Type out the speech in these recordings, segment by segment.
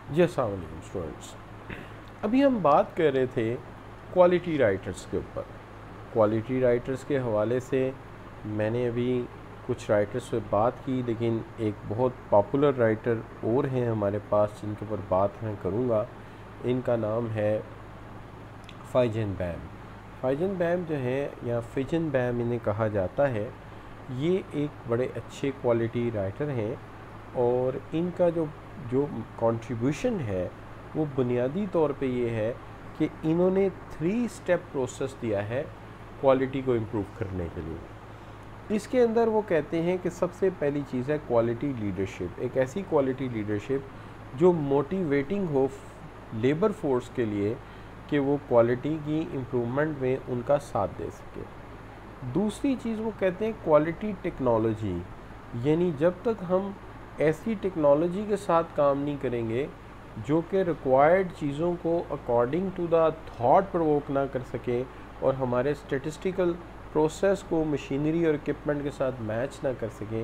जी अस्सलाम वालेकुम स्टूडेंट्स। अभी हम बात कर रहे थे क्वालिटी राइटर्स के ऊपर। क्वालिटी राइटर्स के हवाले से मैंने अभी कुछ राइटर्स पे बात की, लेकिन एक बहुत पॉपुलर राइटर और हैं हमारे पास जिनके ऊपर बात मैं करूँगा। इनका नाम है फाइजन बैम। फाइजन बैम जो है या फिजन बैम इन्हें कहा जाता है, ये एक बड़े अच्छे क्वालिटी राइटर हैं और इनका जो जो कंट्रीब्यूशन है वो बुनियादी तौर पे ये है कि इन्होंने 3 स्टेप प्रोसेस दिया है क्वालिटी को इम्प्रूव करने के लिए। इसके अंदर वो कहते हैं कि सबसे पहली चीज़ है क्वालिटी लीडरशिप। एक ऐसी क्वालिटी लीडरशिप जो मोटिवेटिंग हो लेबर फोर्स के लिए कि वो क्वालिटी की इम्प्रूवमेंट में उनका साथ दे सके। दूसरी चीज़ वो कहते हैं क्वालिटी टेक्नोलॉजी, यानी जब तक हम ऐसी टेक्नोलॉजी के साथ काम नहीं करेंगे जो कि रिक्वायर्ड चीज़ों को according to the thought provoke ना कर सके और हमारे स्टेटिस्टिकल प्रोसेस को मशीनरी और इक्विपमेंट के साथ मैच ना कर सके,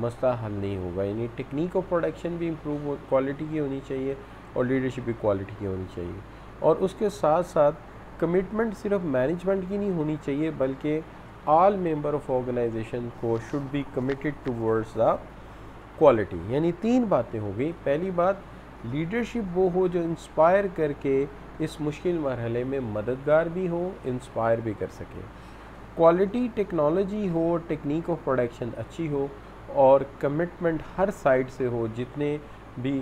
मसला हल नहीं होगा। यानी टेक्निक ऑफ प्रोडक्शन भी इम्प्रूव क्वालिटी की होनी चाहिए और लीडरशिप भी क्वालिटी की होनी चाहिए। और उसके साथ साथ कमिटमेंट सिर्फ मैनेजमेंट की नहीं होनी चाहिए, बल्कि ऑल मेंबर ऑफ ऑर्गेनाइजेशन को should be committed towards the quality. यानी 3 बातें हो गई। पहली बात, लीडरशिप वो हो जो इंस्पायर करके इस मुश्किल मरहले में मददगार भी हो, इंस्पायर भी कर सके। क्वालिटी टेक्नोलॉजी हो, टेक्निक ऑफ प्रोडक्शन अच्छी हो और कमिटमेंट हर साइड से हो। जितने भी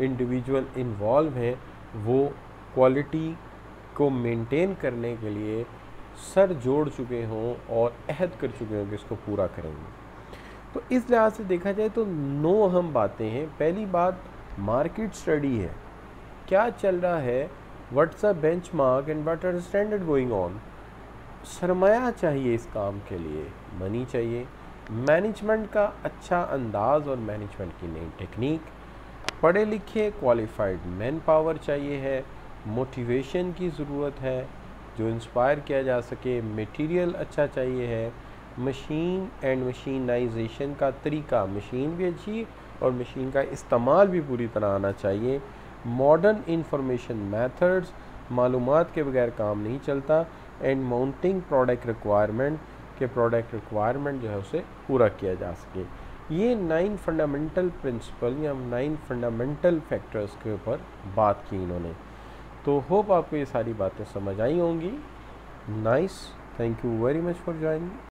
इंडिविजुअल इन्वॉल्व हैं वो क्वालिटी को मेंटेन करने के लिए सर जोड़ चुके हों और अहद कर चुके हों कि इसको पूरा करेंगे। तो इस लिहाज से देखा जाए तो 9 अहम बातें हैं। पहली बात मार्केट स्टडी है, क्या चल रहा है, what's a benchmark and what are the standard going on. सरमाया चाहिए इस काम के लिए, मनी चाहिए। मैनेजमेंट का अच्छा अंदाज और मैनेजमेंट की नई टेक्निक, पढ़े लिखे क्वालिफाइड मैन पावर चाहिए है, मोटिवेशन की ज़रूरत है जो इंस्पायर किया जा सके, मटेरियल अच्छा चाहिए है, मशीन एंड मशीनाइजेशन का तरीका, मशीन भी अच्छी और मशीन का इस्तेमाल भी पूरी तरह आना चाहिए। मॉडर्न इंफॉर्मेशन मेथड्स, मालूमात के बगैर काम नहीं चलता। एंड माउंटिंग प्रोडक्ट रिक्वायरमेंट के प्रोडक्ट रिक्वायरमेंट जो है उसे पूरा किया जा सके। ये 9 फंडामेंटल प्रिंसिपल या 9 फंडामेंटल फैक्टर्स के ऊपर बात की इन्होंने। तो होप आपको ये सारी बातें समझ आई होंगी। Nice, thank you very much for joining.